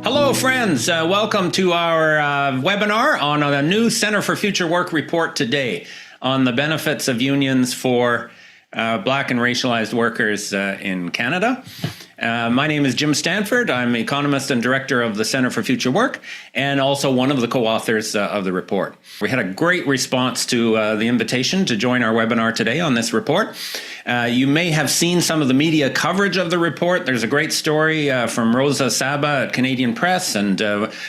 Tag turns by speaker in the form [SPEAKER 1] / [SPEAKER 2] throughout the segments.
[SPEAKER 1] Hello, friends. Welcome to our webinar on a new Center for Future Work report today on the benefits of unions for Black and racialized workers in Canada. My name is Jim Stanford. I'm economist and director of the Center for Future Work and also one of the co-authors of the report. We had a great response to the invitation to join our webinar today on this report. You may have seen some of the media coverage of the report. There's a great story from Rosa Saba at Canadian Press, and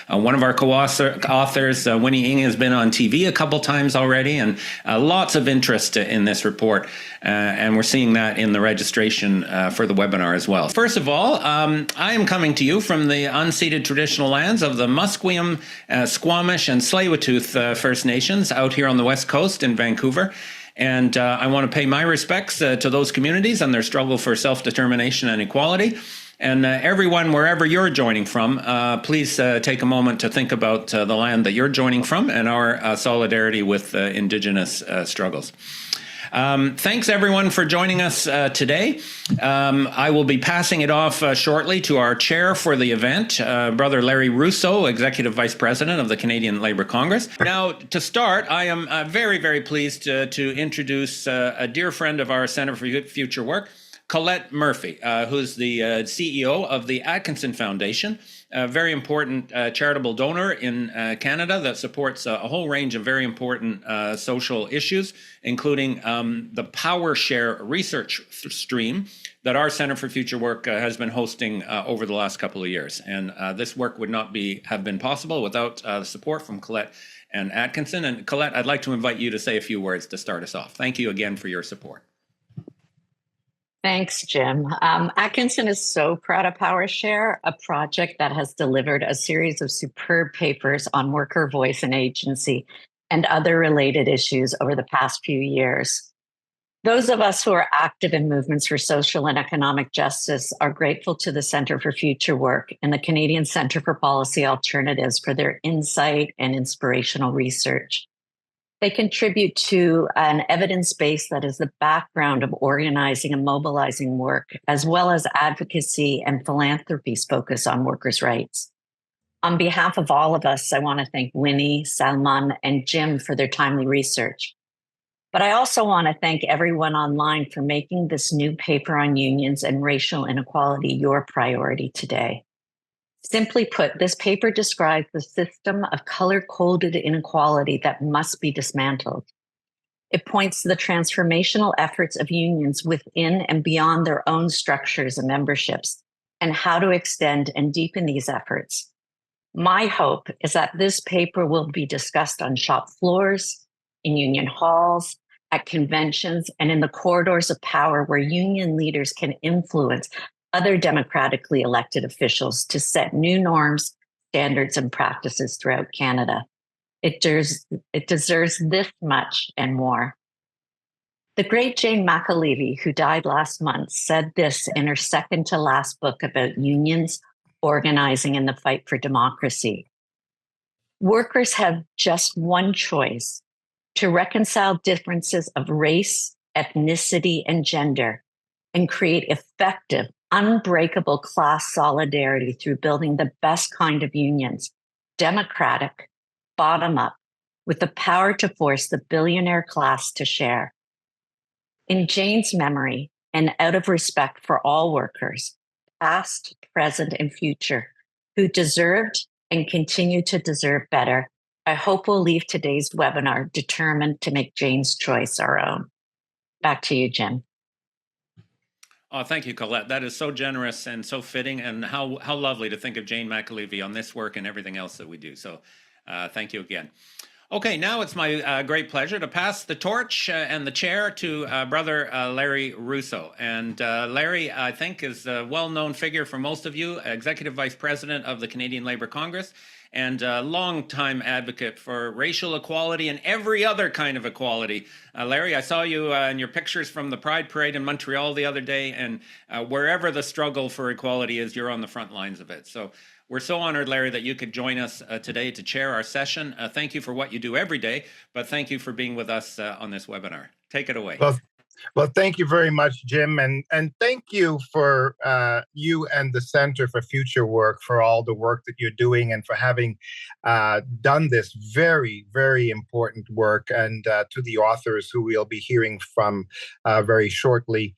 [SPEAKER 1] one of our co-authors, Winnie Ng, has been on TV a couple times already, and lots of interest in this report. And we're seeing that in the registration for the webinar as well. First of all, I am coming to you from the unceded traditional lands of the Musqueam, Squamish, and Tsleil-Waututh First Nations out here on the West Coast in Vancouver. And I want to pay my respects to those communities and their struggle for self-determination and equality. And everyone, wherever you're joining from, please take a moment to think about the land that you're joining from and our solidarity with Indigenous struggles. Thanks, everyone, for joining us today. I will be passing it off shortly to our chair for the event, Brother Larry Rousseau, Executive Vice President of the Canadian Labour Congress. Now, to start, I am very, very pleased to introduce a dear friend of our Centre for Future Work, Colette Murphy, who's the CEO of the Atkinson Foundation, a very important charitable donor in Canada that supports a whole range of very important social issues, including the Power Share research stream that our Center for Future Work has been hosting over the last couple of years. And this work would not have been possible without the support from Colette and Atkinson. And Colette, I'd like to invite you to say a few words to start us off. Thank you again for your support.
[SPEAKER 2] Thanks, Jim. Atkinson is so proud of PowerShare, a project that has delivered a series of superb papers on worker voice and agency and other related issues over the past few years. Those of us who are active in movements for social and economic justice are grateful to the Centre for Future Work and the Canadian Centre for Policy Alternatives for their insight and inspirational research. They contribute to an evidence base that is the background of organizing and mobilizing work, as well as advocacy and philanthropy's focus on workers' rights. On behalf of all of us, I want to thank Winnie, Salman, and Jim for their timely research. But I also want to thank everyone online for making this new paper on unions and racial inequality your priority today. Simply put, this paper describes the system of color-coded inequality that must be dismantled. It points to the transformational efforts of unions within and beyond their own structures and memberships, and how to extend and deepen these efforts. My hope is that this paper will be discussed on shop floors, in union halls, at conventions, and in the corridors of power where union leaders can influence other democratically elected officials to set new norms, standards, and practices throughout Canada. It deserves this much and more. The great Jane McAlevey, who died last month, said this in her second to last book about unions organizing in the fight for democracy. Workers have just one choice: to reconcile differences of race, ethnicity, and gender, and create effective, unbreakable class solidarity through building the best kind of unions, democratic, bottom up, with the power to force the billionaire class to share. In Jane's memory, and out of respect for all workers, past, present, and future, who deserved and continue to deserve better, I hope we'll leave today's webinar determined to make Jane's choice our own. Back to you, Jim.
[SPEAKER 1] Oh, thank you, Colette. That is so generous and so fitting, and how lovely to think of Jane McAlevey on this work and everything else that we do. So thank you again. Okay, now it's my great pleasure to pass the torch and the chair to Brother Larry Rousseau. And Larry, I think, is a well-known figure for most of you, Executive Vice President of the Canadian Labour Congress, and a long-time advocate for racial equality and every other kind of equality. Larry, I saw you in your pictures from the Pride Parade in Montreal the other day, and wherever the struggle for equality is, you're on the front lines of it. So we're so honored, Larry, that you could join us today to chair our session. Thank you for what you do every day, but thank you for being with us on this webinar. Take it away.
[SPEAKER 3] Well, Well, thank you very much, Jim, and thank you for you and the Center for Future Work for all the work that you're doing and for having done this very, very important work, and to the authors who we'll be hearing from very shortly.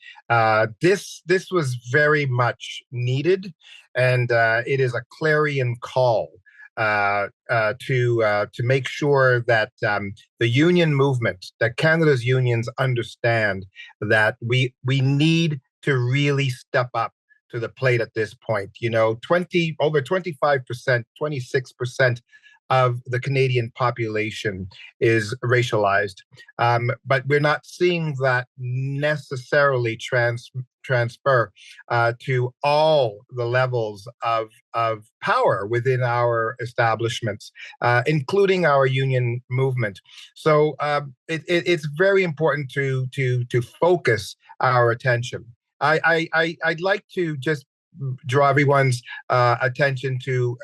[SPEAKER 3] This was very much needed, and it is a clarion call to make sure that the union movement, that Canada's unions understand that we need to really step up to the plate at this point. You know, over 25%, 26% of the Canadian population is racialized, but we're not seeing that necessarily transfer to all the levels of power within our establishments, including our union movement. So it's very important to focus our attention. I'd like to just draw everyone's attention to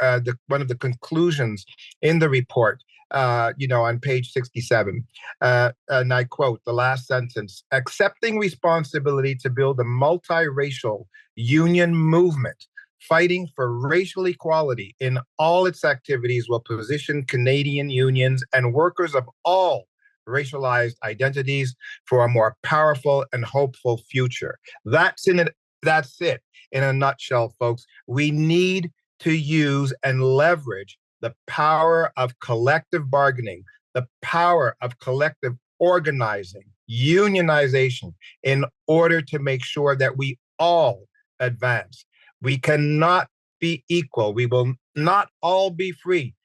[SPEAKER 3] one of the conclusions in the report. On page 67, and I quote the last sentence: "Accepting responsibility to build a multiracial union movement fighting for racial equality in all its activities will position Canadian unions and workers of all racialized identities for a more powerful and hopeful future." That's it in a nutshell, folks. We need to use and leverage the power of collective bargaining, the power of collective organizing, unionization, in order to make sure that we all advance. We cannot be equal. We will not all be free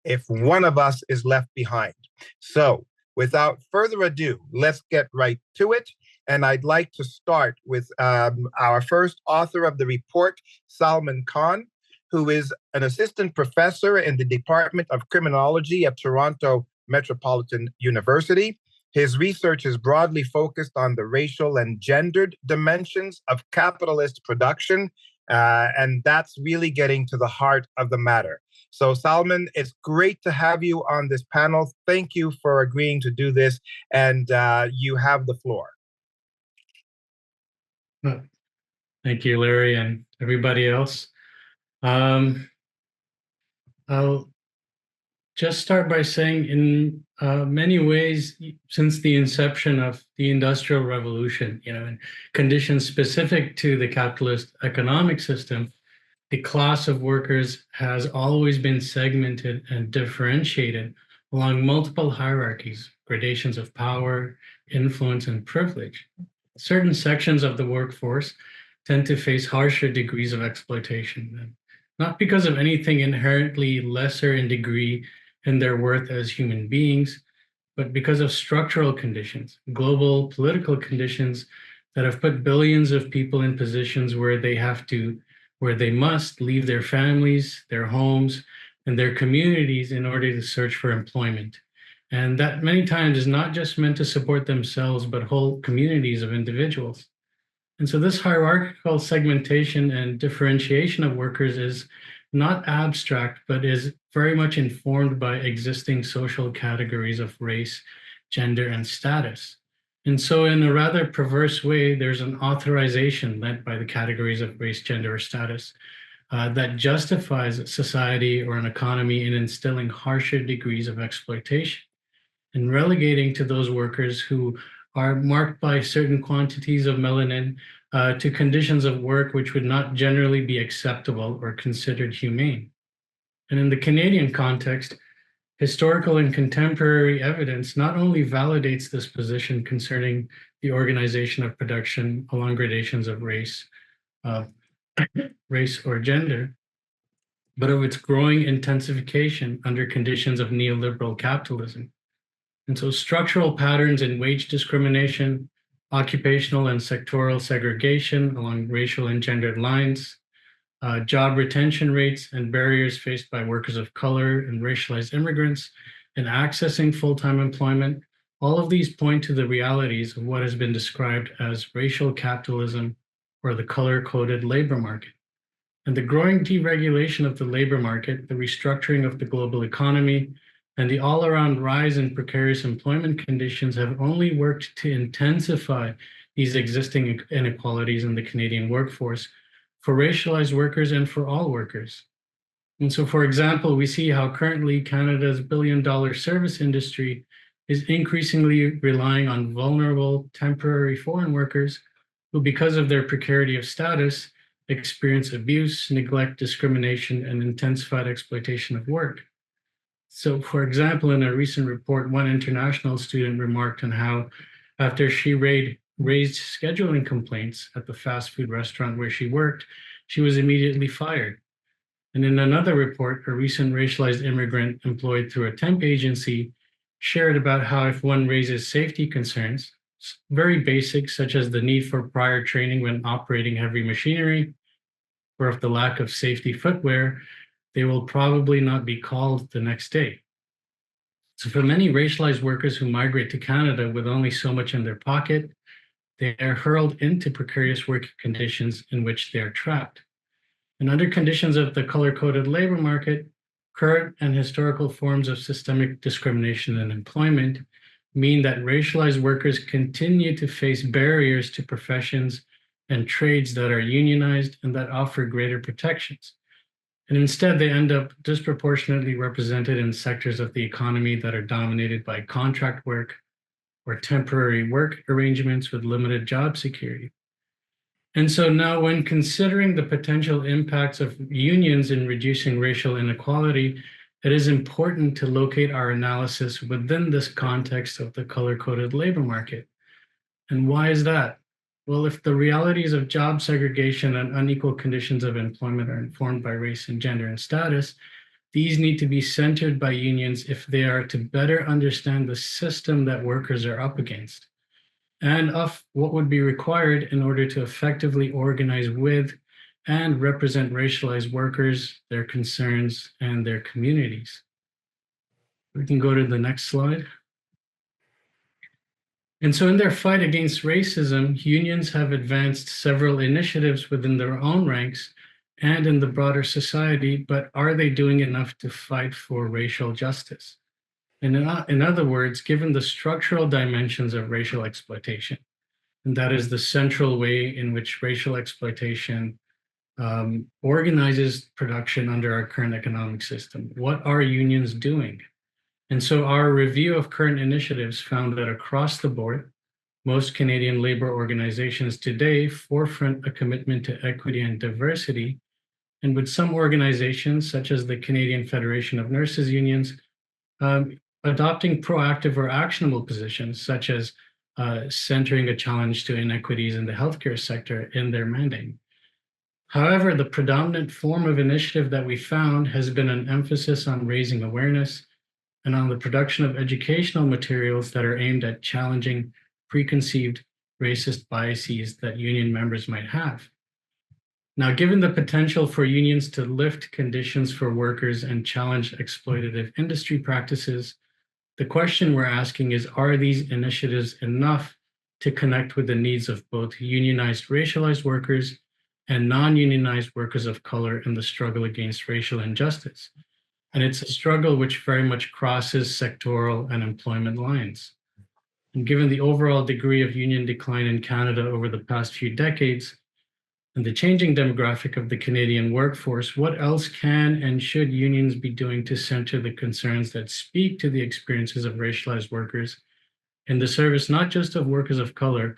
[SPEAKER 3] if one of us is left behind. So, without further ado, let's get right to it. And I'd like to start with our first author of the report, Salman Khan, who is an assistant professor in the Department of Criminology at Toronto Metropolitan University. His research is broadly focused on the racial and gendered dimensions of capitalist production, and that's really getting to the heart of the matter. So, Salman, it's great to have you on this panel. Thank you for agreeing to do this, and you have the floor.
[SPEAKER 4] Thank you, Larry, and everybody else. I'll just start by saying, in many ways, since the inception of the Industrial Revolution, in conditions specific to the capitalist economic system, the class of workers has always been segmented and differentiated along multiple hierarchies, gradations of power, influence, and privilege. Certain sections of the workforce tend to face harsher degrees of exploitation, not because of anything inherently lesser in degree in their worth as human beings, but because of structural conditions, global political conditions that have put billions of people in positions where they must leave their families, their homes, and their communities in order to search for employment. And that many times is not just meant to support themselves, but whole communities of individuals. And so this hierarchical segmentation and differentiation of workers is not abstract, but is very much informed by existing social categories of race, gender, and status. And so in a rather perverse way, there's an authorization led by the categories of race, gender, or status that justifies society or an economy in instilling harsher degrees of exploitation and relegating to those workers who are marked by certain quantities of melanin to conditions of work which would not generally be acceptable or considered humane. And in the Canadian context, historical and contemporary evidence not only validates this position concerning the organization of production along gradations of race or gender, but of its growing intensification under conditions of neoliberal capitalism. And so structural patterns in wage discrimination, occupational and sectoral segregation along racial and gendered lines, job retention rates and barriers faced by workers of color and racialized immigrants in accessing full-time employment, all of these point to the realities of what has been described as racial capitalism or the color-coded labor market. And the growing deregulation of the labor market, the restructuring of the global economy, And the all-around rise in precarious employment conditions have only worked to intensify these existing inequalities in the Canadian workforce for racialized workers and for all workers. And so, for example, we see how currently Canada's billion-dollar service industry is increasingly relying on vulnerable temporary foreign workers who, because of their precarity of status, experience abuse, neglect, discrimination, and intensified exploitation of work. So, for example, in a recent report, one international student remarked on how, after she raised scheduling complaints at the fast food restaurant where she worked, she was immediately fired. And in another report, a recent racialized immigrant employed through a temp agency shared about how if one raises safety concerns, very basic, such as the need for prior training when operating heavy machinery, or if the lack of safety footwear, they will probably not be called the next day. So for many racialized workers who migrate to Canada with only so much in their pocket, they are hurled into precarious working conditions in which they are trapped. And under conditions of the color-coded labor market, current and historical forms of systemic discrimination in employment mean that racialized workers continue to face barriers to professions and trades that are unionized and that offer greater protections. And instead, they end up disproportionately represented in sectors of the economy that are dominated by contract work or temporary work arrangements with limited job security. And so now, when considering the potential impacts of unions in reducing racial inequality, it is important to locate our analysis within this context of the color-coded labor market. And why is that? Well, if the realities of job segregation and unequal conditions of employment are informed by race and gender and status, these need to be centered by unions if they are to better understand the system that workers are up against, and of what would be required in order to effectively organize with and represent racialized workers, their concerns, and their communities. We can go to the next slide. And so in their fight against racism, unions have advanced several initiatives within their own ranks and in the broader society, but are they doing enough to fight for racial justice? And in other words, given the structural dimensions of racial exploitation, and that is the central way in which racial exploitation organizes production under our current economic system, what are unions doing? And so our review of current initiatives found that across the board, most Canadian labor organizations today forefront a commitment to equity and diversity, and with some organizations, such as the Canadian Federation of Nurses Unions, adopting proactive or actionable positions, such as centering a challenge to inequities in the healthcare sector in their mandate. However, the predominant form of initiative that we found has been an emphasis on raising awareness and on the production of educational materials that are aimed at challenging preconceived racist biases that union members might have. Now, given the potential for unions to lift conditions for workers and challenge exploitative industry practices, the question we're asking is, are these initiatives enough to connect with the needs of both unionized racialized workers and non-unionized workers of color in the struggle against racial injustice? And it's a struggle which very much crosses sectoral and employment lines. And given the overall degree of union decline in Canada over the past few decades, and the changing demographic of the Canadian workforce, what else can and should unions be doing to center the concerns that speak to the experiences of racialized workers in the service not just of workers of color,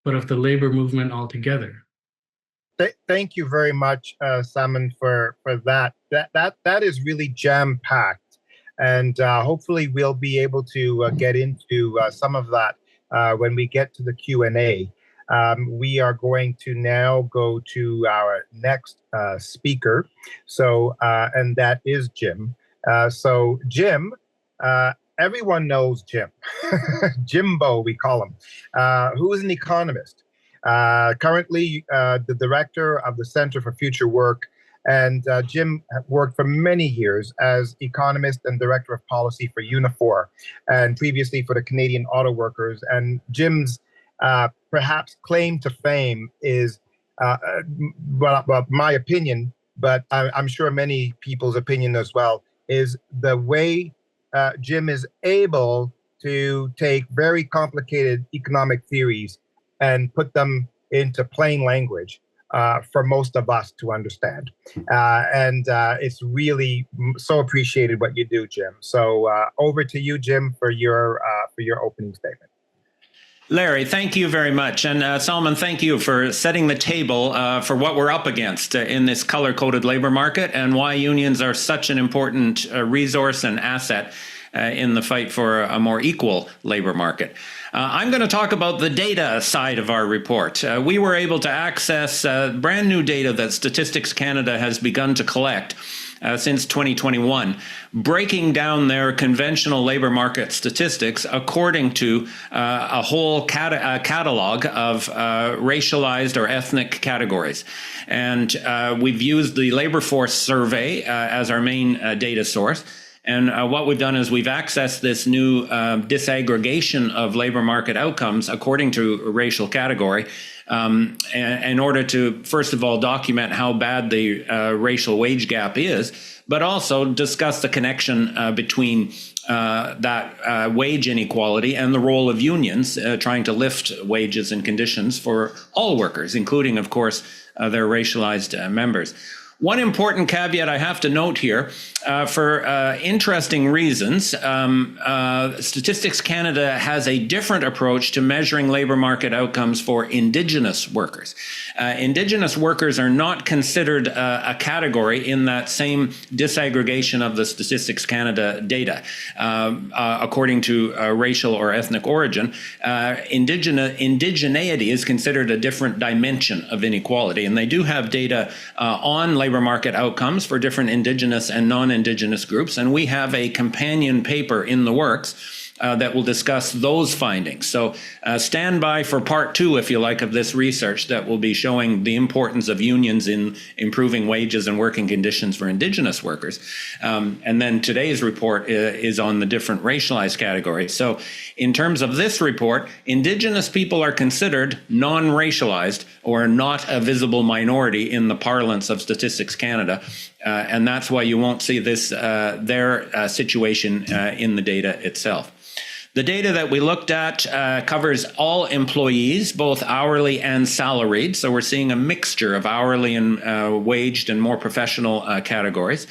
[SPEAKER 4] but of the labor movement altogether?
[SPEAKER 3] Thank you very much, Simon, for that. That is really jam packed, and hopefully we'll be able to get into some of that when we get to the Q&A. We are going to now go to our next speaker. So, and that is Jim. So Jim, everyone knows Jim, Jimbo, we call him, who is an economist. Currently the director of the Center for Future Work. And Jim worked for many years as economist and director of policy for Unifor, and previously for the Canadian Auto Workers. And Jim's perhaps claim to fame is, well, my opinion, but I'm sure many people's opinion as well, is the way Jim is able to take very complicated economic theories and put them into plain language for most of us to understand. And it's really so appreciated what you do, Jim. So over to you, Jim, for your opening statement.
[SPEAKER 1] Larry, thank you very much. And Salman, thank you for setting the table for what we're up against in this color-coded labor market and why unions are such an important resource and asset in the fight for a more equal labor market. I'm going to talk about the data side of our report. We were able to access brand new data that Statistics Canada has begun to collect since 2021, breaking down their conventional labor market statistics according to a whole catalog of racialized or ethnic categories. And we've used the labor force survey as our main data source. And what we've done is we've accessed this new disaggregation of labor market outcomes according to racial category in order to, first of all, document how bad the racial wage gap is, but also discuss the connection between that wage inequality and the role of unions trying to lift wages and conditions for all workers, including, of course, their racialized members. One important caveat I have to note here, for interesting reasons, Statistics Canada has a different approach to measuring labor market outcomes for Indigenous workers. Indigenous workers are not considered a category in that same disaggregation of the Statistics Canada data. According to racial or ethnic origin, indigeneity is considered a different dimension of inequality, and they do have data on labor market outcomes for different Indigenous and non-Indigenous groups, and we have a companion paper in the works that will discuss those findings. So stand by for part 2, if you like, of this research that will be showing the importance of unions in improving wages and working conditions for Indigenous workers. And then today's report is on the different racialized categories. So in terms of this report, Indigenous people are considered non-racialized or not a visible minority in the parlance of Statistics Canada. And that's why you won't see this their situation in the data itself. The data that we looked at covers all employees, both hourly and salaried. So we're seeing a mixture of hourly and waged and more professional categories.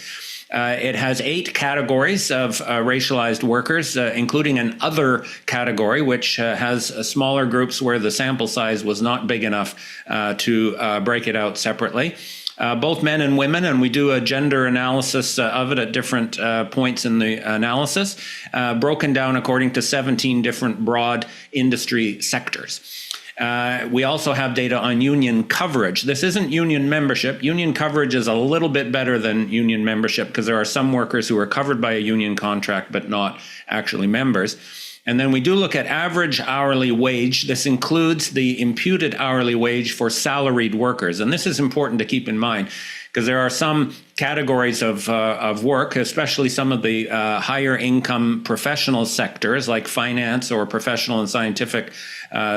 [SPEAKER 1] It has 8 categories of racialized workers, including an other category, which has smaller groups where the sample size was not big enough to break it out separately. Both men and women, and we do a gender analysis of it at different points in the analysis, broken down according to 17 different broad industry sectors. We also have data on union coverage. This isn't union membership. Union coverage is a little bit better than union membership because there are some workers who are covered by a union contract but not actually members. And then we do look at average hourly wage. This includes the imputed hourly wage for salaried workers. And this is important to keep in mind because there are some categories of work, especially some of the higher income professional sectors like finance or professional and scientific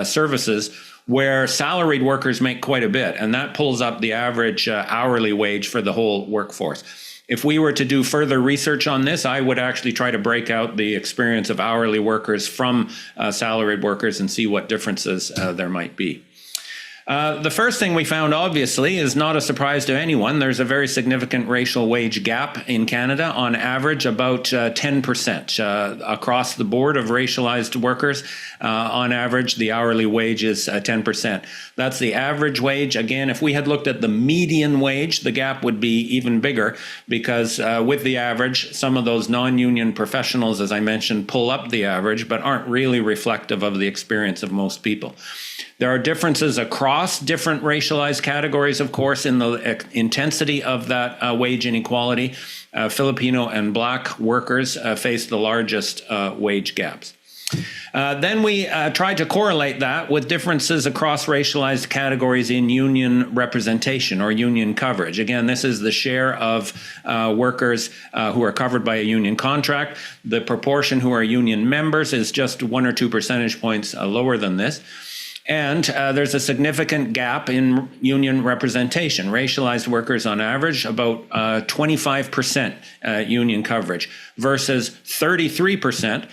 [SPEAKER 1] services, where salaried workers make quite a bit. And that pulls up the average hourly wage for the whole workforce. If we were to do further research on this, I would actually try to break out the experience of hourly workers from salaried workers and see what differences there might be. The first thing we found, obviously, is not a surprise to anyone. There's a very significant racial wage gap in Canada, on average about 10% across the board of racialized workers. On average, the hourly wage is 10%. That's the average wage. Again, if we had looked at the median wage, the gap would be even bigger because with the average, some of those non-union professionals, as I mentioned, pull up the average, but aren't really reflective of the experience of most people. There are differences across different racialized categories, of course, in the intensity of that wage inequality. Filipino and Black workers face the largest wage gaps. Then we tried to correlate that with differences across racialized categories in union representation or union coverage. Again, this is the share of workers who are covered by a union contract. The proportion who are union members is just 1 or 2 percentage points lower than this. And there's a significant gap in union representation. Racialized workers, on average, about 25% union coverage versus 33%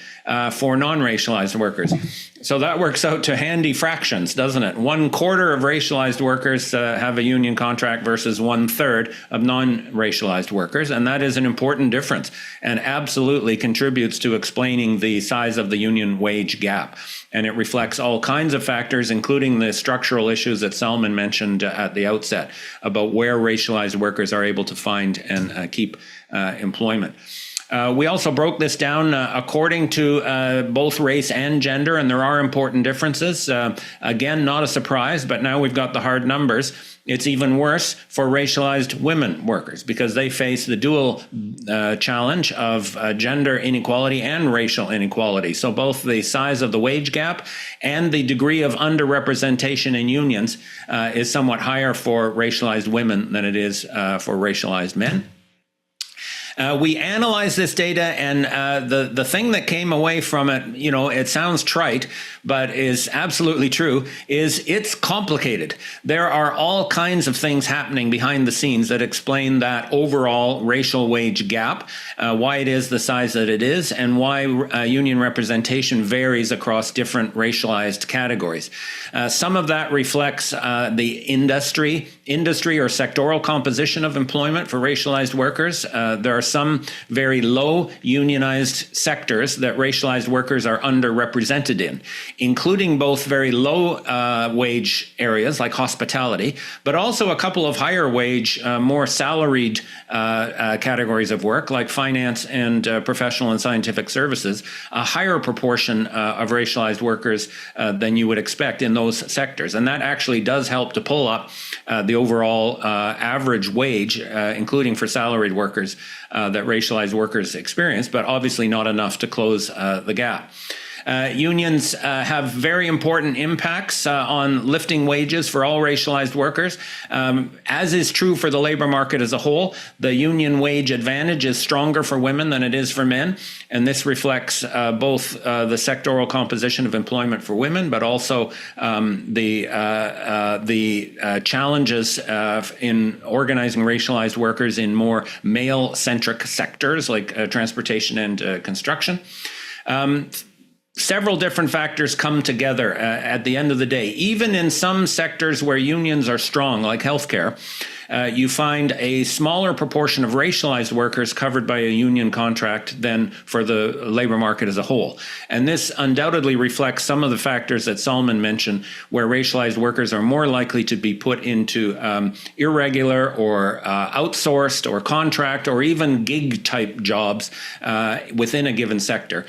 [SPEAKER 1] for non-racialized workers. So that works out to handy fractions, doesn't it? 1/4 of racialized workers have a union contract versus 1/3 of non-racialized workers. And that is an important difference and absolutely contributes to explaining the size of the union wage gap. And it reflects all kinds of factors, including the structural issues that Salman mentioned at the outset about where racialized workers are able to find and keep employment. We also broke this down according to both race and gender, and there are important differences. Again, not a surprise, but now we've got the hard numbers. It's even worse for racialized women workers because they face the dual challenge of gender inequality and racial inequality. So both the size of the wage gap and the degree of underrepresentation in unions is somewhat higher for racialized women than it is for racialized men. We analyzed this data, and the thing that came away from it, it sounds trite, but is absolutely true, is it's complicated. There are all kinds of things happening behind the scenes that explain that overall racial wage gap, why it is the size that it is, and why union representation varies across different racialized categories. Some of that reflects the industry or sectoral composition of employment for racialized workers. There are some very low unionized sectors that racialized workers are underrepresented in, including both very low wage areas like hospitality, but also a couple of higher wage, more salaried categories of work like finance and professional and scientific services, a higher proportion of racialized workers than you would expect in those sectors. And that actually does help to pull up the overall average wage, including for salaried workers, that racialized workers experience, but obviously not enough to close the gap. Unions have very important impacts on lifting wages for all racialized workers. As is true for the labor market as a whole, the union wage advantage is stronger for women than it is for men. And this reflects both the sectoral composition of employment for women, but also the challenges in organizing racialized workers in more male-centric sectors like transportation and construction. Several different factors come together at the end of the day. Even in some sectors where unions are strong, like healthcare, you find a smaller proportion of racialized workers covered by a union contract than for the labor market as a whole. And this undoubtedly reflects some of the factors that Salman mentioned, where racialized workers are more likely to be put into irregular or outsourced or contract or even gig type jobs within a given sector,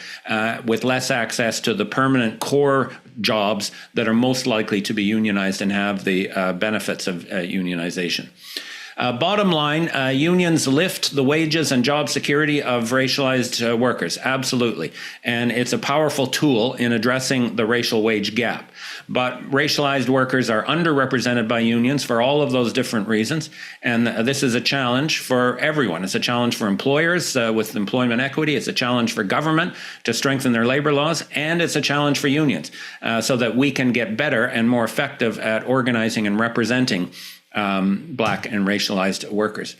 [SPEAKER 1] with less access to the permanent core jobs that are most likely to be unionized and have the benefits of unionization. Bottom line, unions lift the wages and job security of racialized workers, absolutely. And it's a powerful tool in addressing the racial wage gap. But racialized workers are underrepresented by unions for all of those different reasons. And this is a challenge for everyone. It's a challenge for employers with employment equity. It's a challenge for government to strengthen their labor laws. And it's a challenge for unions so that we can get better and more effective at organizing and representing Black and racialized workers.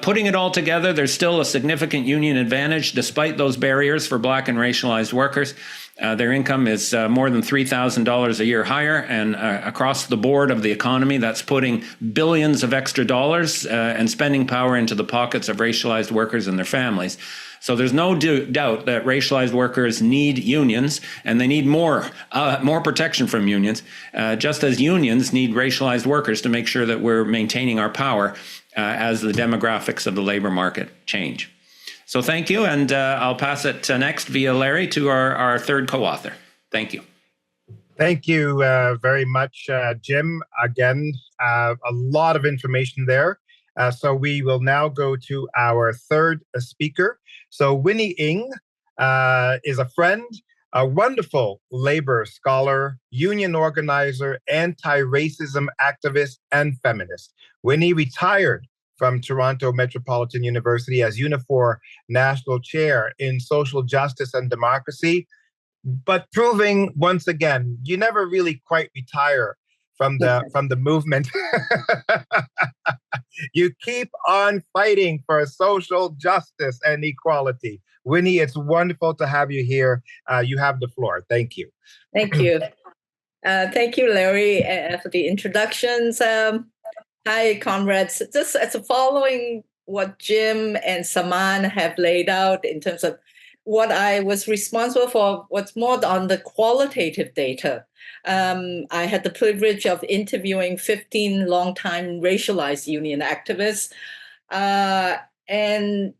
[SPEAKER 1] Putting it all together, there's still a significant union advantage despite those barriers for Black and racialized workers. Their income is more than $3,000 a year higher, and across the board of the economy, that's putting billions of extra dollars and spending power into the pockets of racialized workers and their families. So there's no doubt that racialized workers need unions, and they need more protection from unions, just as unions need racialized workers to make sure that we're maintaining our power as the demographics of the labor market change. So thank you, and I'll pass it next via Larry to our third co-author. Thank you.
[SPEAKER 3] Thank you very much, Jim. Again, a lot of information there. So we will now go to our third speaker. So Winnie Ng is a friend, a wonderful labor scholar, union organizer, anti-racism activist, and feminist. Winnie retired from Toronto Metropolitan University as Unifor National Chair in Social Justice and Democracy. but proving once again, you never really quite retire from the movement. You keep on fighting for social justice and equality. Winnie, it's wonderful to have you here. You have the floor. Thank you.
[SPEAKER 5] Thank you. Thank you, Larry, for the introductions. Hi, comrades. Just as following what Jim and Saman have laid out in terms of what I was responsible for, what's more on the qualitative data. I had the privilege of interviewing 15 longtime racialized union activists, and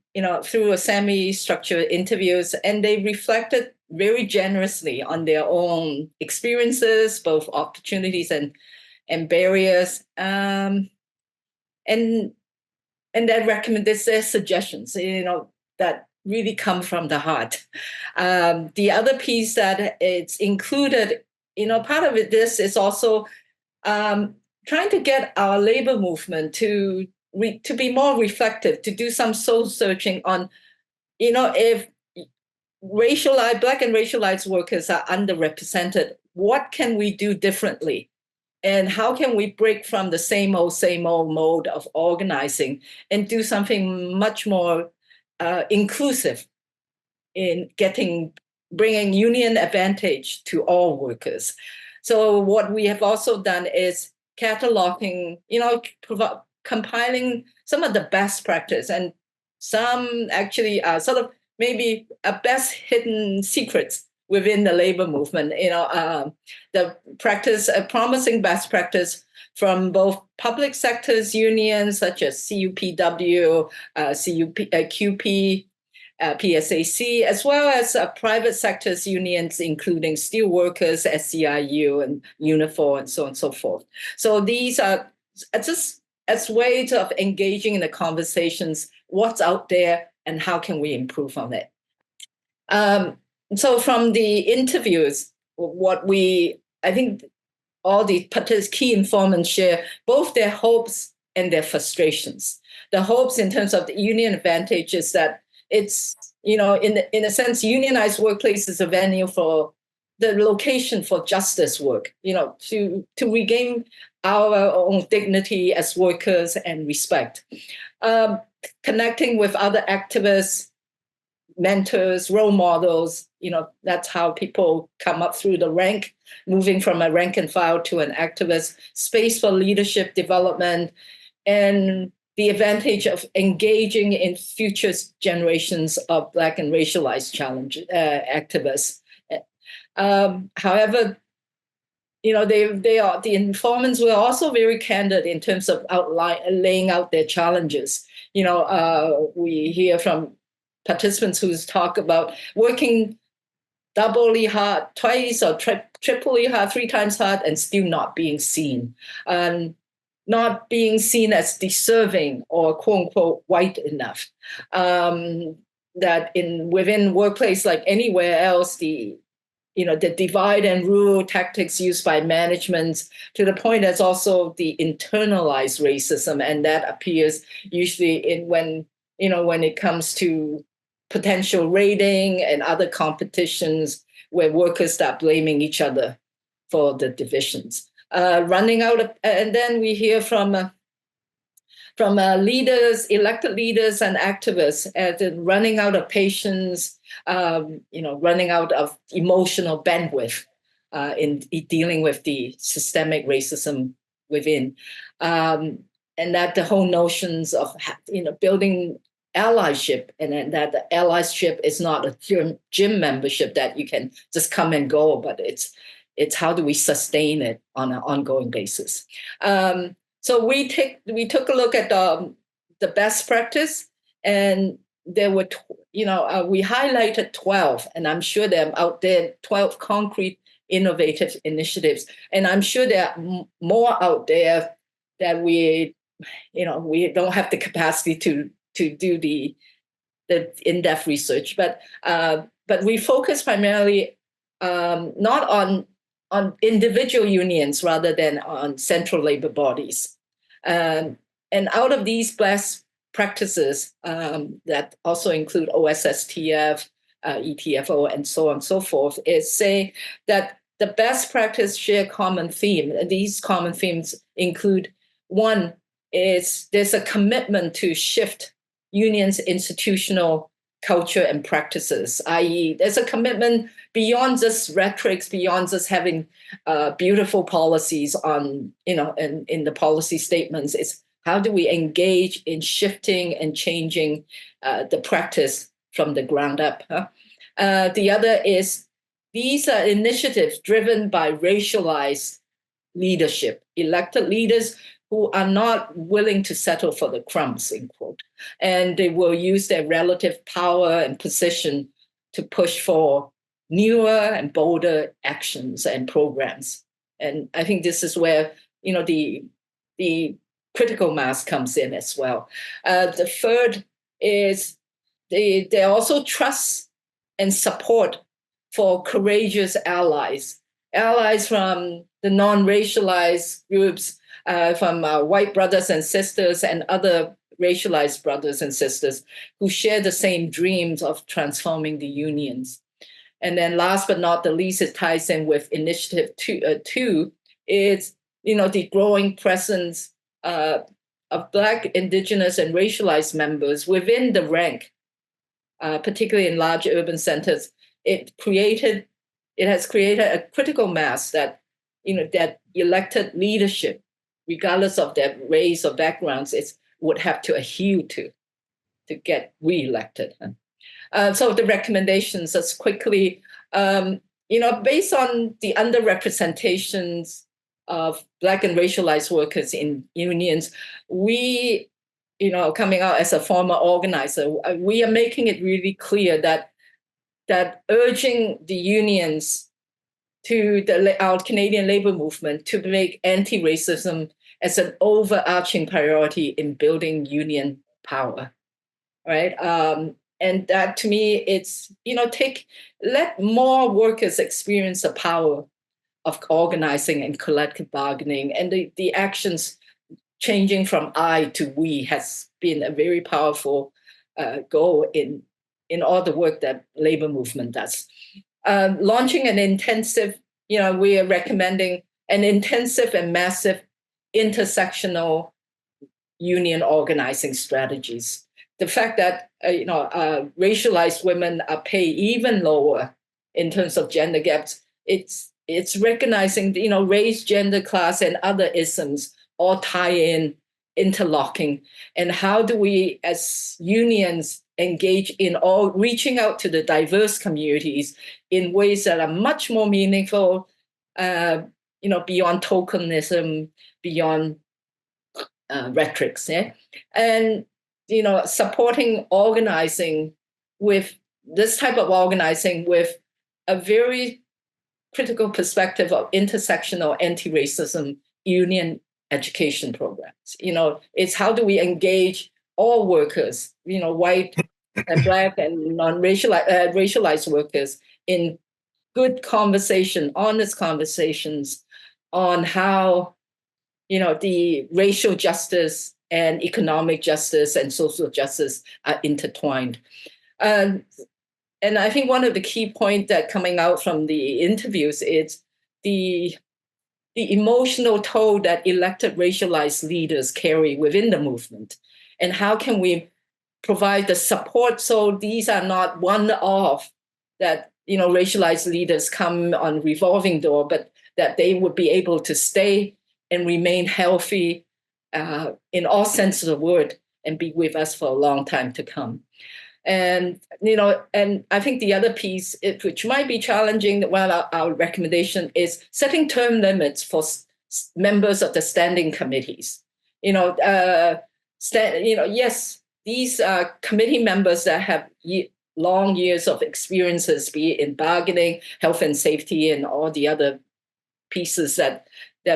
[SPEAKER 5] through a semi-structured interviews, and they reflected very generously on their own experiences, both opportunities and barriers, and that recommended their suggestions, that really come from the heart. The other piece that it's included, part of it, this is also trying to get our labor movement to be more reflective, to do some soul searching on, if Black and racialized workers are underrepresented, what can we do differently? And how can we break from the same old mode of organizing and do something much more inclusive in bringing union advantage to all workers? So what we have also done is cataloging, compiling some of the best practice, and some actually sort of maybe best hidden secrets within the labor movement. The practice, promising best practice from both public sectors unions such as CUPW, QP, PSAC, as well as private sectors unions, including steelworkers, SEIU, and Unifor, and so on and so forth. So these are just as ways of engaging in the conversations, what's out there, and how can we improve on it. So from the interviews, I think all the key informants share both their hopes and their frustrations. The hopes in terms of the union advantage is that it's, in a sense, unionized workplace is a venue for the location for justice work, to regain our own dignity as workers and respect. Connecting with other activists, mentors, role models, that's how people come up through the rank, moving from a rank and file to an activist, space for leadership development, and the advantage of engaging in future generations of Black and racialized activists. However, the informants were also very candid in terms of laying out their challenges. We hear from participants who talk about working doubly hard, twice or triply hard, 3 times hard, and still not being seen, not being seen as deserving or quote unquote white enough. That within workplace like anywhere else, the divide and rule tactics used by management, to the point that's also the internalized racism, and that appears usually when it comes to potential rating and other competitions where workers start blaming each other for the divisions. And then we hear from leaders, elected leaders and activists, running out of patience, running out of emotional bandwidth in dealing with the systemic racism within. And that the whole notions of, building allyship, and that the allyship is not a gym membership that you can just come and go, but it's how do we sustain it on an ongoing basis. So we took a look at the best practice, and there were, we highlighted 12, and I'm sure they're out there, 12 concrete innovative initiatives. And I'm sure there are more out there that we don't have the capacity to do the in-depth research, but we focus primarily not on individual unions rather than on central labor bodies. And out of these best practices that also include OSSTF, ETFO, and so on and so forth, is say that the best practice share common theme. And these common themes include, one is there's a commitment to shift unions' institutional culture and practices, i.e., there's a commitment beyond just rhetorics, beyond just having beautiful policies on, in the policy statements. It's how do we engage in shifting and changing the practice from the ground up? The other is these are initiatives driven by racialized leadership, elected leaders who are not willing to settle for the crumbs, in quote, and they will use their relative power and position to push for newer and bolder actions and programs. And I think this is where the critical mass comes in as well. The third is they also trust and support for courageous allies from the non-racialized groups, from white brothers and sisters and other racialized brothers and sisters who share the same dreams of transforming the unions. And then last but not the least, it ties in with Initiative 2, is the growing presence of Black, Indigenous, and racialized members within the rank, particularly in large urban centers. It has created a critical mass that that elected leadership, regardless of their race or backgrounds, would have to adhere to get reelected. So the recommendations, just quickly, based on the underrepresentations of Black and racialized workers in unions, we, coming out as a former organizer, we are making it really clear that urging the unions to our Canadian labor movement to make anti-racism as an overarching priority in building union power, right? And that, to me, it's, let more workers experience the power of organizing and collective bargaining, and the actions changing from I to we has been a very powerful goal in all the work that labor movement does. Launching an intensive, we are recommending an intensive and massive intersectional union organizing strategies. The fact that racialized women are paid even lower in terms of gender gaps, it's recognizing race, gender, class, and other isms all tie in, interlocking, and how do we as unions engage in all reaching out to the diverse communities in ways that are much more meaningful, beyond tokenism, beyond rhetorics, and supporting organizing with this type of organizing with a very critical perspective of intersectional anti-racism union education programs. It's how do we engage all workers, white and Black and non-racialized racialized in good conversation, honest conversations on how, the racial justice and economic justice and social justice are intertwined. And I think one of the key points that coming out from the interviews is the emotional toll that elected racialized leaders carry within the movement. And how can we provide the support so these are not one-off, that racialized leaders come on revolving door, but that they would be able to stay and remain healthy in all sense of the word and be with us for a long time to come. And and I think the other piece, which might be challenging, our recommendation is setting term limits for members of the standing committees. Yes, these are committee members that have long years of experiences, be it in bargaining, health and safety, and all the other pieces that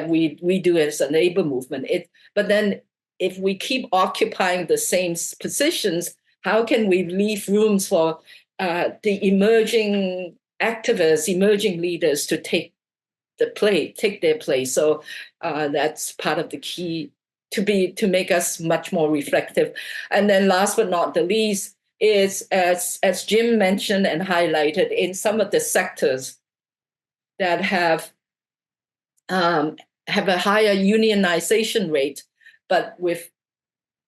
[SPEAKER 5] we do as a labor movement. But then if we keep occupying the same positions, how can we leave rooms for the emerging activists, emerging leaders to take their place? So that's part of the key to make us much more reflective. And then last but not the least is, as Jim mentioned and highlighted, in some of the sectors that have a higher unionization rate, but with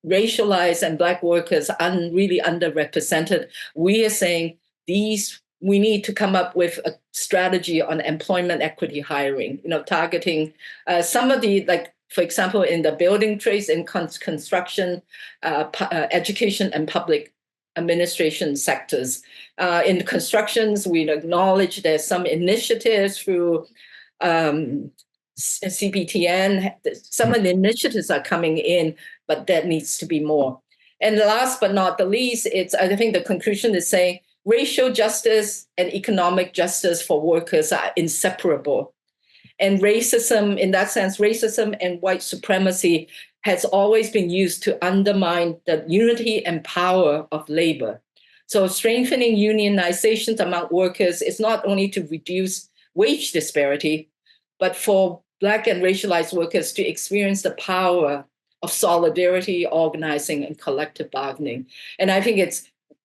[SPEAKER 5] racialized and Black workers really underrepresented, we are saying we need to come up with a strategy on employment equity hiring, targeting some of the, like, for example, in the building trades and construction, education and public administration sectors. In constructions, we acknowledge there's some initiatives through CPTN. Some of the initiatives are coming in, but that needs to be more. And last but not the least, I think the conclusion is saying racial justice and economic justice for workers are inseparable. And racism, in that sense, racism and white supremacy has always been used to undermine the unity and power of labor. So strengthening unionizations among workers is not only to reduce wage disparity, but for Black and racialized workers to experience the power of solidarity, organizing, and collective bargaining. And I think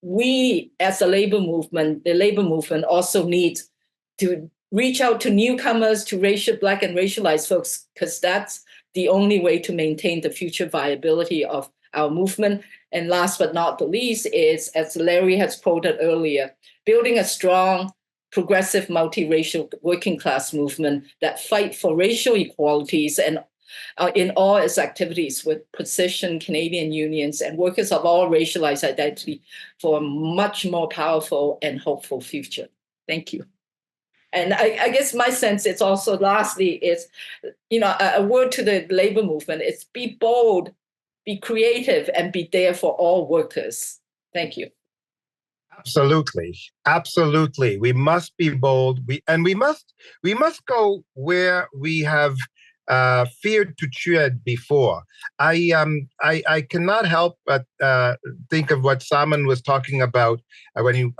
[SPEAKER 5] we as the labor movement also needs to reach out to newcomers, to Black and racialized folks, because that's the only way to maintain the future viability of our movement. And last but not the least is, as Larry has quoted earlier, building a strong, progressive, multiracial working class movement that fight for racial equalities and in all its activities with precision Canadian unions and workers of all racialized identity for a much more powerful and hopeful future. Thank you. And I guess my sense is also, lastly, is, a word to the labor movement is be bold, be creative, and be there for all workers. Thank you.
[SPEAKER 3] Absolutely. Absolutely. We must be bold. We must go where we have feared to tread before. I cannot help but think of what Salman was talking about when he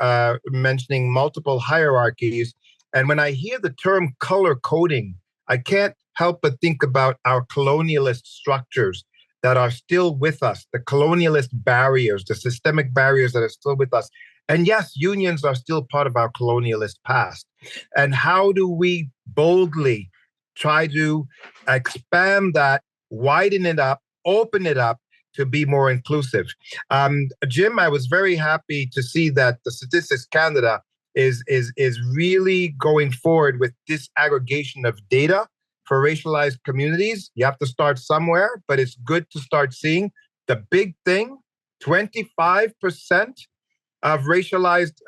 [SPEAKER 3] mentioning multiple hierarchies. And when I hear the term color coding, I can't help but think about our colonialist structures that are still with us, the colonialist barriers, the systemic barriers that are still with us. And yes, unions are still part of our colonialist past. And how do we boldly try to expand that, widen it up, open it up to be more inclusive? Jim, I was very happy to see that the Statistics Canada is really going forward with disaggregation of data for racialized communities. You have to start somewhere, but it's good to start seeing the big thing. 25% of racialized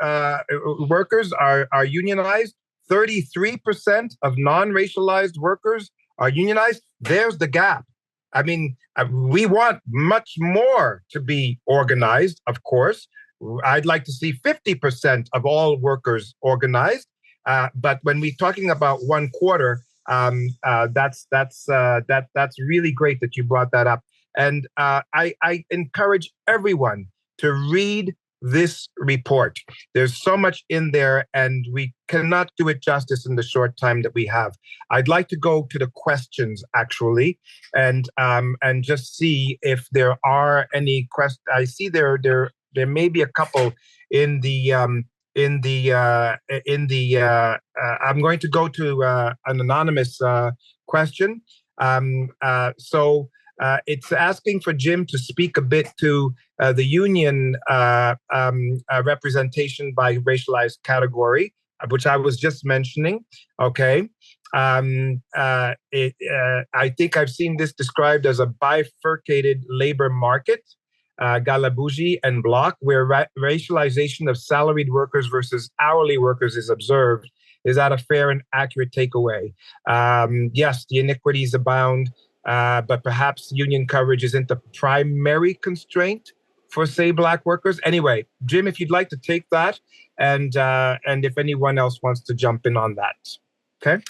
[SPEAKER 3] workers are unionized. 33% of non-racialized workers are unionized. There's the gap. I mean, we want much more to be organized, of course. I'd like to see 50% of all workers organized. But when we're talking about 1/4, that's really great that you brought that up. And I encourage everyone to read this report. There's so much in there, and we cannot do it justice in the short time that we have. I'd like to go to the questions, actually, and just see if there are any questions. I see there may be a couple in the I'm going to go to an anonymous question. So it's asking for Jim to speak a bit to the union representation by racialized category, which I was just mentioning. Okay. I think I've seen this described as a bifurcated labor market, Galabouji and Block, where racialization of salaried workers versus hourly workers is observed. Is that a fair and accurate takeaway? Yes, the inequities abound, but perhaps union coverage isn't the primary constraint for, say, Black workers. Anyway, Jim, if you'd like to take that, and if anyone else wants to jump in on that. Okay.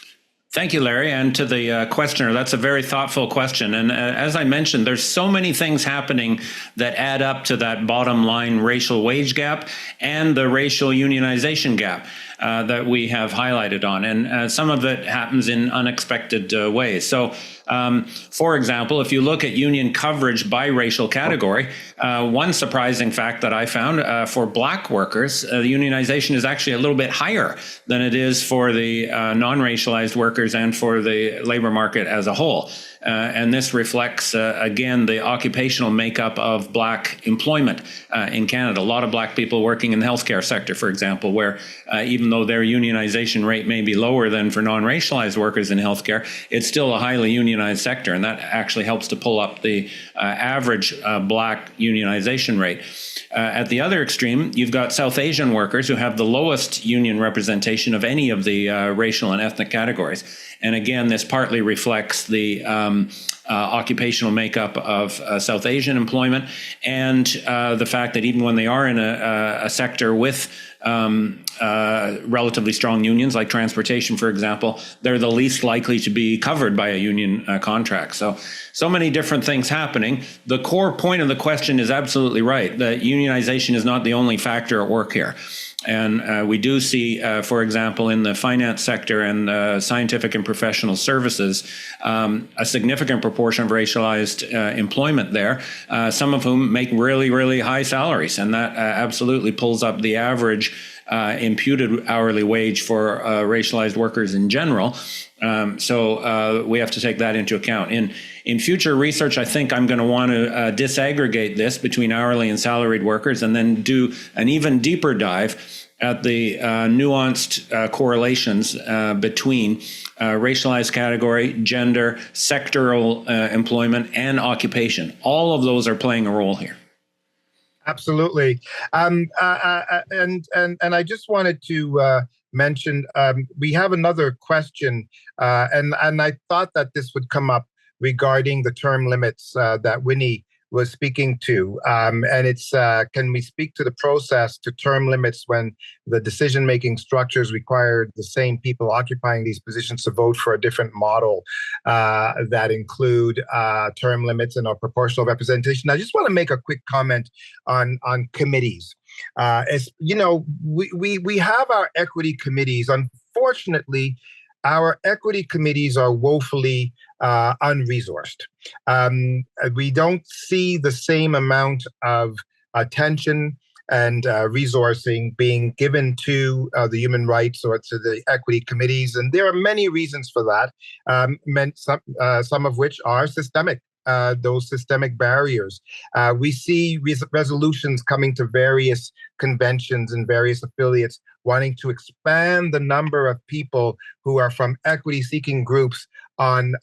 [SPEAKER 1] Thank you, Larry. And to the questioner, that's a very thoughtful question. And as I mentioned, there's so many things happening that add up to that bottom line racial wage gap and the racial unionization gap. that we have highlighted on, and some of it happens in unexpected ways. So, for example, if you look at union coverage by racial category, one surprising fact that I found for Black workers, the unionization is actually a little bit higher than it is for the non-racialized workers and for the labor market as a whole. And this reflects, again, the occupational makeup of Black employment in Canada. A lot of Black people working in the healthcare sector, for example, where even though their unionization rate may be lower than for non-racialized workers in healthcare, it's still a highly unionized sector, and that actually helps to pull up the average Black unionization rate. At the other extreme, you've got South Asian workers who have the lowest union representation of any of the racial and ethnic categories. And again, this partly reflects the occupational makeup of South Asian employment and the fact that even when they are in a sector with relatively strong unions, like transportation, for example, they're the least likely to be covered by a union contract. So many different things happening. The core point of the question is absolutely right, that unionization is not the only factor at work here. And we do see, for example, in the finance sector and scientific and professional services, a significant proportion of racialized employment there, some of whom make really, really high salaries. And that absolutely pulls up the average imputed hourly wage for racialized workers in general. So we have to take that into account. In future research, I think I'm going to want to disaggregate this between hourly and salaried workers and then do an even deeper dive at the nuanced correlations between racialized category, gender, sectoral employment, and occupation. All of those are playing a role here.
[SPEAKER 3] Absolutely. And I just wanted to mention, we have another question, and I thought that this would come up regarding the term limits that Winnie was speaking to. And it's, can we speak to the process to term limits when the decision-making structures require the same people occupying these positions to vote for a different model that include term limits and a proportional representation? I just want to make a quick comment on committees. As you know, we have our equity committees. Unfortunately, our equity committees are woefully unresourced. We don't see the same amount of attention and resourcing being given to the human rights or to the equity committees. And there are many reasons for that, some of which are systemic. Those systemic barriers. We see resolutions coming to various conventions and various affiliates wanting to expand the number of people who are from equity-seeking groups on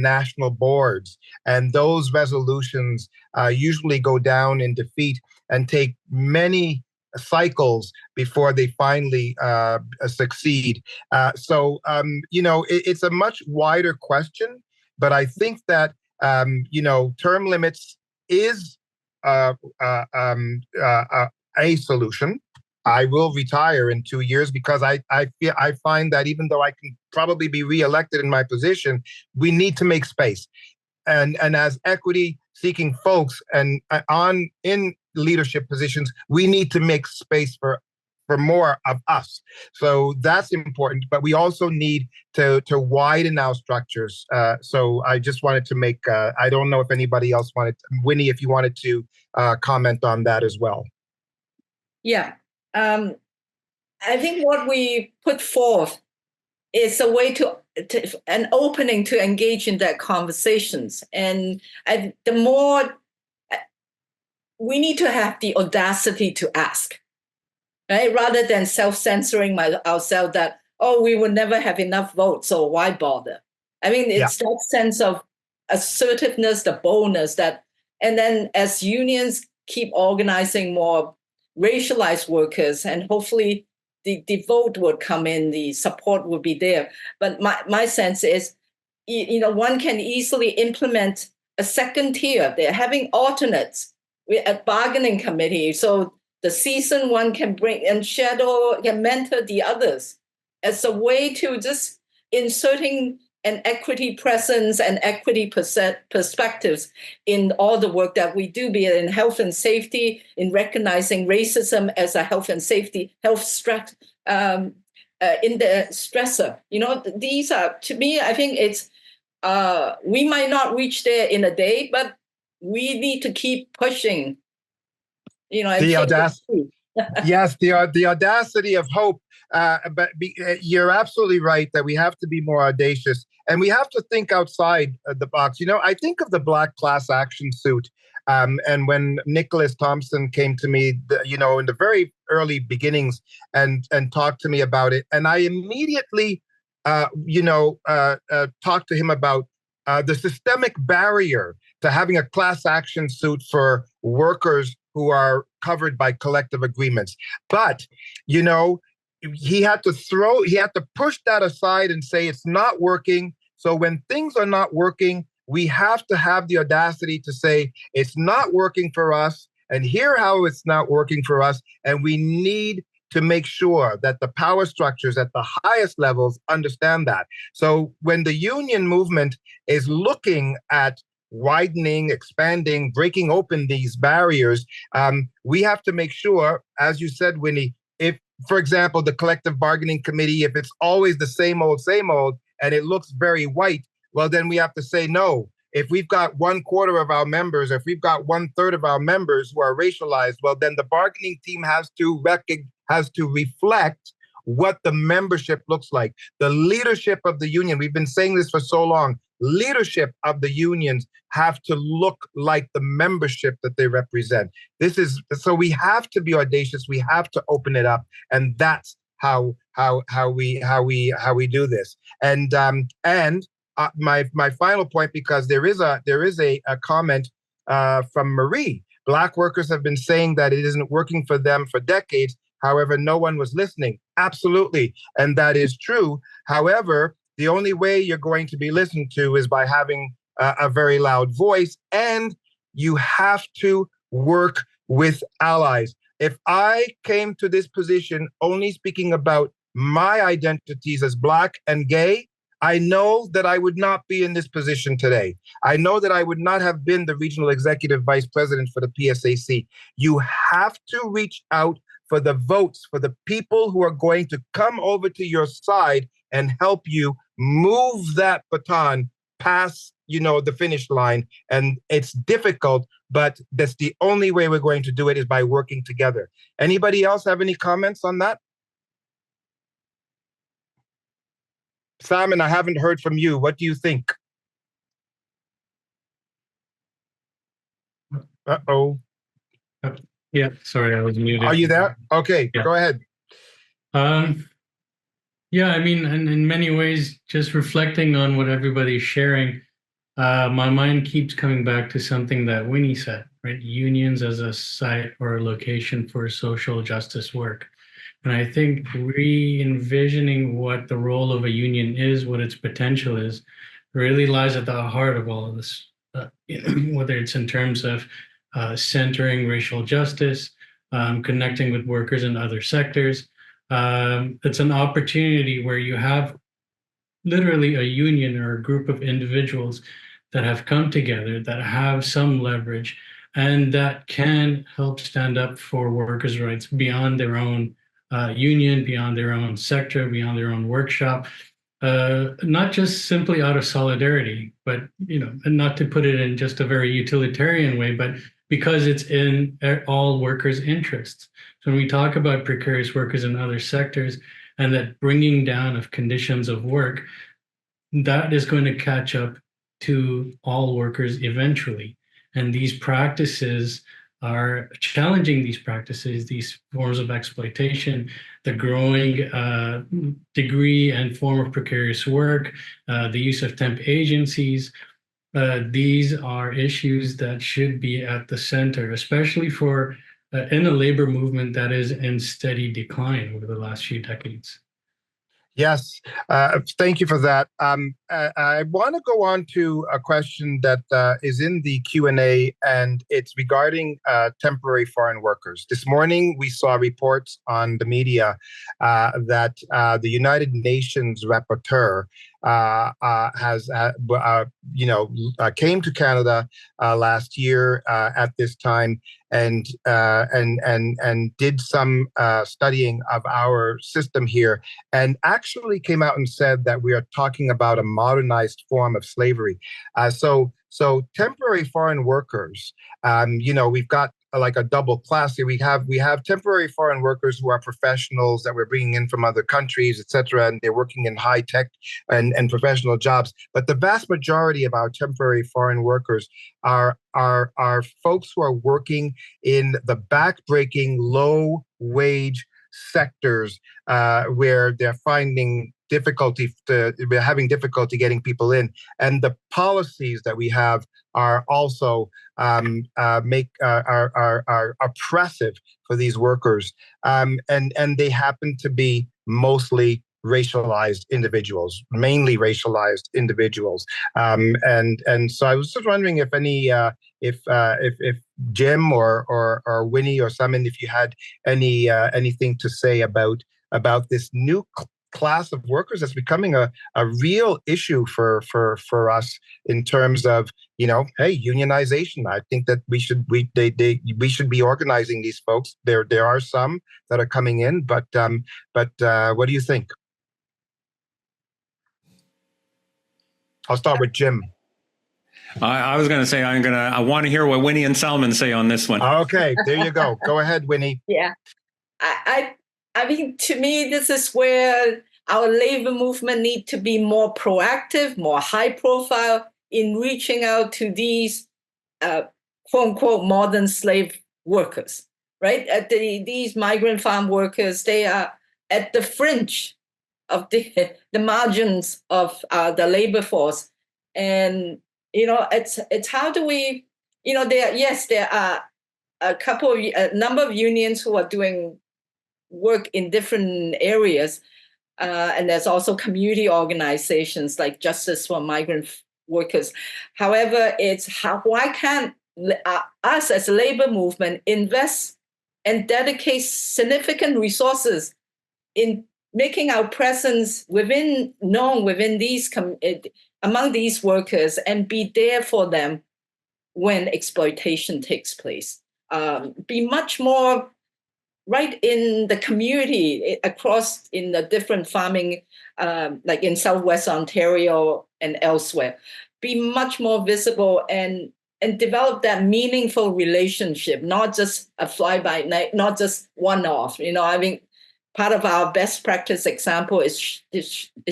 [SPEAKER 3] national boards. And those resolutions usually go down in defeat and take many cycles before they finally succeed. So, it's a much wider question, but I think that term limits is a solution. I will retire in 2 years because I find that even though I can probably be reelected in my position, we need to make space. And as equity-seeking folks and in leadership positions, we need to make space for more of us. So that's important, but we also need to widen our structures. So I just wanted to make, I don't know if anybody else Winnie, if you wanted to comment on that as well.
[SPEAKER 5] Yeah. I think what we put forth is a way to an opening to engage in that conversations. And the more we need to have the audacity to ask. Right? Rather than self-censoring ourselves that, we will never have enough votes, so why bother? I mean, it's that sense of assertiveness, the boldness and then as unions keep organizing more racialized workers, and hopefully the vote would come in, the support would be there. But my sense is, one can easily implement a second tier. They're having alternates with a bargaining committee. So the seasoned one can bring and can mentor the others as a way to just inserting an equity presence and equity perspectives in all the work that we do, be it in health and safety, in recognizing racism as a health and safety, in the stressor. These are, to me, I think it's, we might not reach there in a day, but we need to keep pushing, and
[SPEAKER 3] The
[SPEAKER 5] think it
[SPEAKER 3] audacity.
[SPEAKER 5] through.
[SPEAKER 3] Yes, the audacity of hope. You're absolutely right that we have to be more audacious and we have to think outside the box. I think of the Black class action suit. And when Nicholas Thompson came to me, in the very early beginnings and talked to me about it, and I immediately, talked to him about the systemic barrier to having a class action suit for workers who are covered by collective agreements. But, he had to push that aside and say it's not working. So when things are not working, we have to have the audacity to say it's not working for us, and here how it's not working for us. And we need to make sure that the power structures at the highest levels understand that. So when the union movement is looking at widening, expanding, breaking open these barriers, we have to make sure, as you said, Winnie, if, for example, the collective bargaining committee, if it's always the same old, and it looks very white, well, then we have to say no. If we've got 1/4 of our members, if we've got 1/3 of our members who are racialized, well, then the bargaining team has to reflect what the membership looks like. The leadership of the union, we've been saying this for so long, leadership of the unions have to look like the membership that they represent. So we have to be audacious. We have to open it up, and that's how we do this. And my final point, because there is a comment from Marie. Black workers have been saying that it isn't working for them for decades. However, no one was listening. Absolutely, and that is true. However, the only way you're going to be listened to is by having a very loud voice, and you have to work with allies. If I came to this position only speaking about my identities as Black and gay, I know that I would not be in this position today. I know that I would not have been the regional executive vice president for the PSAC. You have to reach out for the votes, for the people who are going to come over to your side and help you move that baton past, the finish line. And it's difficult, but that's the only way we're going to do it, is by working together. Anybody else have any comments on that? Simon, I haven't heard from you. What do you think? Uh-oh.
[SPEAKER 4] Yeah, sorry, I was muted.
[SPEAKER 3] Are you there? Okay,
[SPEAKER 4] yeah.
[SPEAKER 3] Go ahead.
[SPEAKER 4] Yeah, I mean, and in many ways, just reflecting on what everybody's sharing, my mind keeps coming back to something that Winnie said, right? Unions as a site or a location for social justice work. And I think re-envisioning what the role of a union is, what its potential is, really lies at the heart of all of this, whether it's in terms of centering racial justice, connecting with workers in other sectors. It's an opportunity where you have literally a union or a group of individuals that have come together, that have some leverage, and that can help stand up for workers' rights beyond their own union, beyond their own sector, beyond their own workshop, not just simply out of solidarity, but, and not to put it in just a very utilitarian way, but because it's in all workers' interests. So when we talk about precarious workers in other sectors and that bringing down of conditions of work, that is going to catch up to all workers eventually. And these practices are challenging these practices, these forms of exploitation, the growing degree and form of precarious work, the use of temp agencies. These are issues that should be at the center, especially for in a labor movement that is in steady decline over the last few decades.
[SPEAKER 3] Yes, thank you for that. I want to go on to a question that is in the Q&A, and it's regarding temporary foreign workers. This morning, we saw reports on the media that the United Nations rapporteur came to Canada last year at this time and did some studying of our system here, and actually came out and said that we are talking about a modernized form of slavery. So temporary foreign workers, we've got like a double class here. We have temporary foreign workers who are professionals that we're bringing in from other countries, et cetera, and they're working in high tech and professional jobs. But the vast majority of our temporary foreign workers are folks who are working in the backbreaking, low wage sectors where they're having difficulty getting people in, and the policies that we have are also are oppressive for these workers, and they happen to be mostly racialized individuals, mainly racialized individuals, and so I was just wondering if any if Jim or Winnie or Simon, if you had anything to say about this new class of workers that's becoming a real issue for us in terms of, hey, unionization. I think that we should be organizing these folks. There are some that are coming in, but what do you think? I'll start with Jim.
[SPEAKER 1] I was going to say I want to hear what Winnie and Salman say on this one.
[SPEAKER 3] Okay, there you go. Go ahead, Winnie.
[SPEAKER 5] Yeah, I mean, to me, this is where our labor movement need to be more proactive, more high profile in reaching out to these quote unquote modern slave workers, right? These migrant farm workers, they are at the fringe of the margins of the labor force. And, it's how do we, there are a number of unions who are doing work in different areas. And there's also community organizations like Justice for Migrant Workers. However, why can't us as a labor movement invest and dedicate significant resources in making our presence known within these among these workers, and be there for them when exploitation takes place. Be much more right in the community across in the different farming, like in Southwest Ontario and elsewhere. Be much more visible and develop that meaningful relationship, not just a fly-by-night, not just one-off. I mean, part of our best practice example is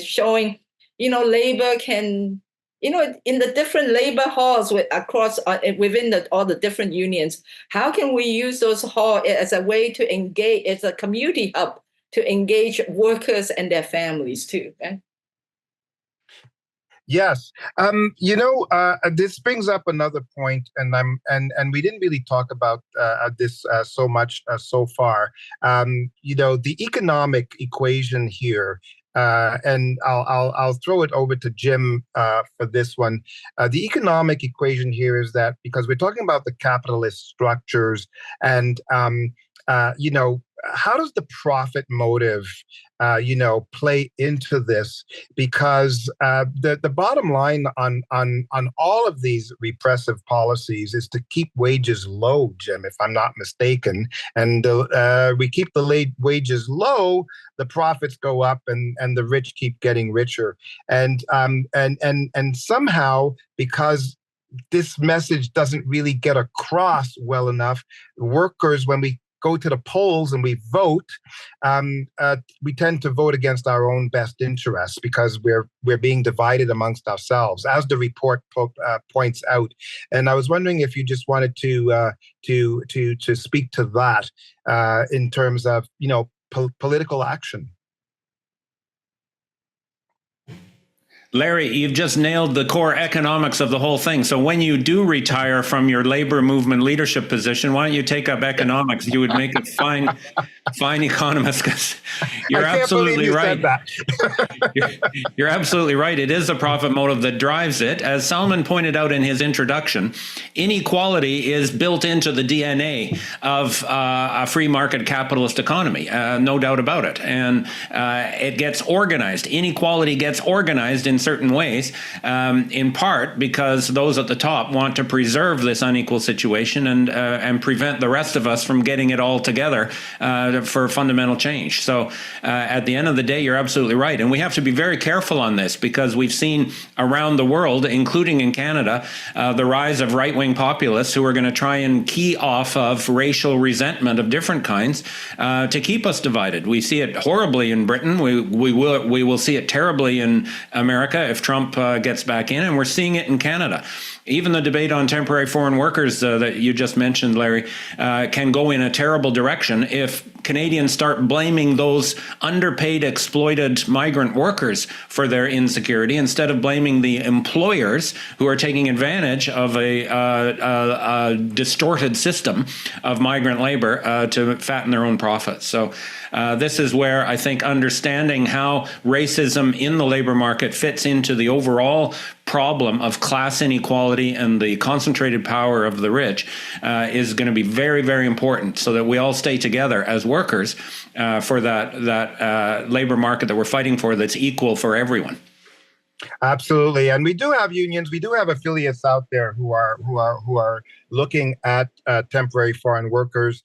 [SPEAKER 5] showing, labor can, in the different labor halls within all the different unions, how can we use those halls as a way to engage, as a community hub to engage workers and their families too? Right?
[SPEAKER 3] Yes. This brings up another point, and we didn't really talk about this so much so far. The economic equation here, and I'll throw it over to Jim for this one. The economic equation here is that because we're talking about the capitalist structures, and how does the profit motive, play into this? Because the bottom line on all of these repressive policies is to keep wages low, Jim, if I'm not mistaken. And we keep the wages low, the profits go up, and the rich keep getting richer. And somehow, because this message doesn't really get across well enough, workers, when we go to the polls and we vote, we tend to vote against our own best interests because we're being divided amongst ourselves, as the report points out. And I was wondering if you just wanted to speak to that in terms of political action.
[SPEAKER 1] Larry, you've just nailed the core economics of the whole thing. So when you do retire from your labor movement leadership position, why don't you take up economics? You would make a fine economist, because you're absolutely right. You're absolutely right. It is a profit motive that drives it. As Salman pointed out in his introduction, inequality is built into the DNA of a free market capitalist economy, no doubt about it. And it gets organized. Inequality gets organized in certain ways, in part because those at the top want to preserve this unequal situation and prevent the rest of us from getting it all together for fundamental change. So at the end of the day, you're absolutely right. And we have to be very careful on this because we've seen around the world, including in Canada, the rise of right-wing populists who are going to try and key off of racial resentment of different kinds to keep us divided. We see it horribly in Britain. We will see it terribly in America if Trump gets back in, and we're seeing it in Canada. Even the debate on temporary foreign workers that you just mentioned, Larry, can go in a terrible direction if Canadians start blaming those underpaid, exploited migrant workers for their insecurity instead of blaming the employers who are taking advantage of a distorted system of migrant labor to fatten their own profits. So this is where I think understanding how racism in the labor market fits into the overall problem of class inequality and the concentrated power of the rich is going to be very, very important so that we all stay together as workers for that labor market that we're fighting for that's equal for everyone.
[SPEAKER 3] Absolutely, and we do have unions. We do have affiliates out there who are looking at temporary foreign workers.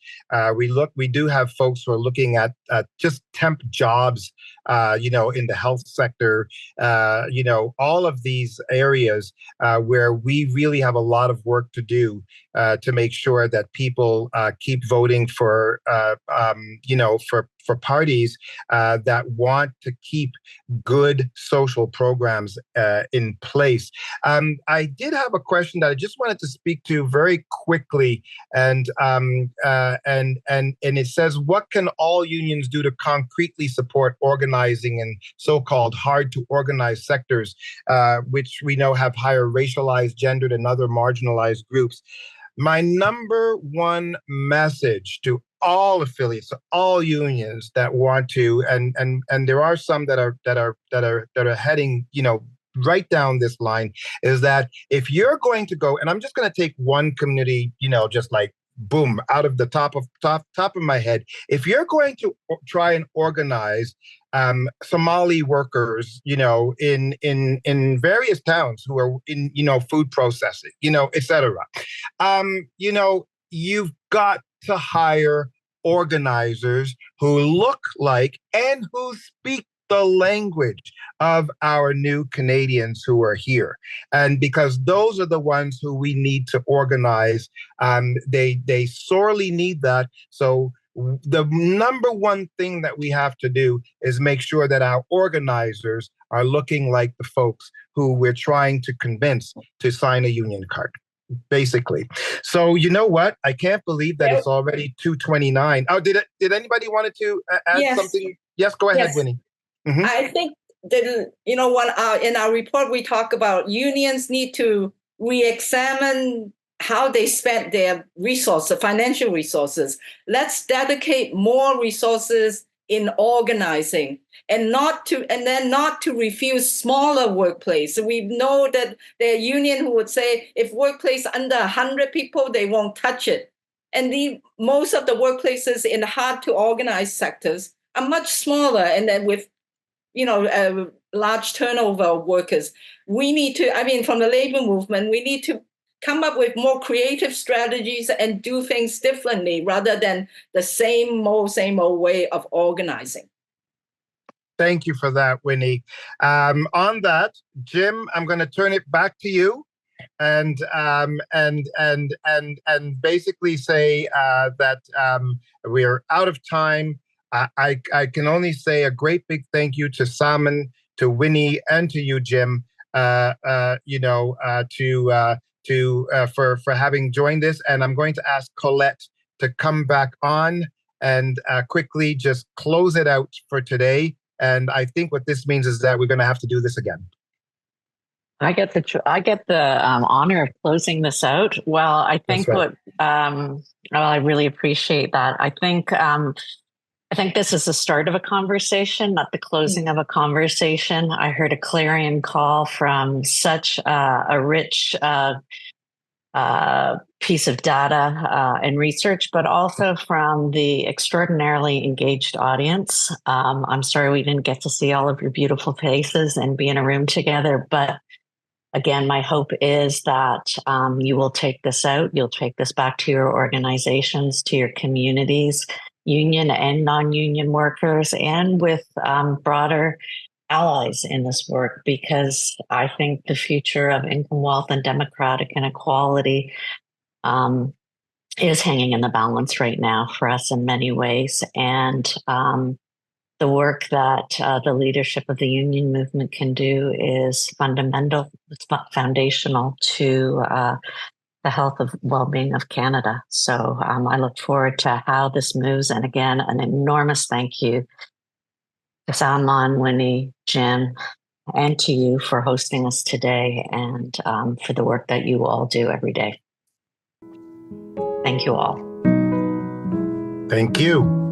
[SPEAKER 3] We do have folks who are looking at just temp jobs, in the health sector, all of these areas where we really have a lot of work to do to make sure that people keep voting for parties that want to keep good social programs in place. I did have a question that I just wanted to speak to very quickly, and it says, what can all unions do to concretely support organizing in so-called hard to organize sectors, which we know have higher racialized, gendered, and other marginalized groups? My number one message to all affiliates, all unions that want to, and there are some that are heading, right down this line, is that if you're going to go, and I'm just going to take one community, just like boom, out of the top of my head, if you're going to try and organize Somali workers, in various towns who are in, food processing, et cetera, you've got to hire organizers who look like and who speak the language of our new Canadians who are here. And because those are the ones who we need to organize, they sorely need that. So the number one thing that we have to do is make sure that our organizers are looking like the folks who we're trying to convince to sign a union card, basically. So you know what? I can't believe that it's already 2:29. Oh, did anybody wanted to add something? Yes, go ahead, Winnie. Mm-hmm.
[SPEAKER 5] I think that, in our report, we talk about unions need to re-examine how they spend their resources, financial resources. Let's dedicate more resources in organizing and not to refuse smaller workplace. We know that there are unions who would say if workplace under 100 people, they won't touch it. And most of the workplaces in hard to organize sectors are much smaller, and then with a large turnover of workers. We need to, from the labor movement, we need to come up with more creative strategies and do things differently rather than the same old way of organizing.
[SPEAKER 3] Thank you for that, Winnie. On that, Jim, I'm going to turn it back to you, and basically say that we're out of time. I can only say a great big thank you to Simon, to Winnie, and to you, Jim, for having joined this. And I'm going to ask Colette to come back on and quickly just close it out for today. And I think what this means is that we're going to have to do this again.
[SPEAKER 2] I get the honor of closing this out. Well, I think I really appreciate that. I think this is the start of a conversation, not the closing of a conversation. I heard a clarion call from such a rich piece of data and research, but also from the extraordinarily engaged audience. I'm sorry we didn't get to see all of your beautiful faces and be in a room together, but again, my hope is that you will take this out. You'll take this back to your organizations, to your communities, union and non-union workers, and with broader allies in this work, because I think the future of income, wealth, and democratic inequality is hanging in the balance right now for us in many ways. And the work that the leadership of the union movement can do is fundamental, it's foundational to the health of well-being of Canada. So I look forward to how this moves. And again, an enormous thank you to Salman, Winnie, Jim, and to you for hosting us today, and for the work that you all do every day. Thank you all.
[SPEAKER 3] Thank you.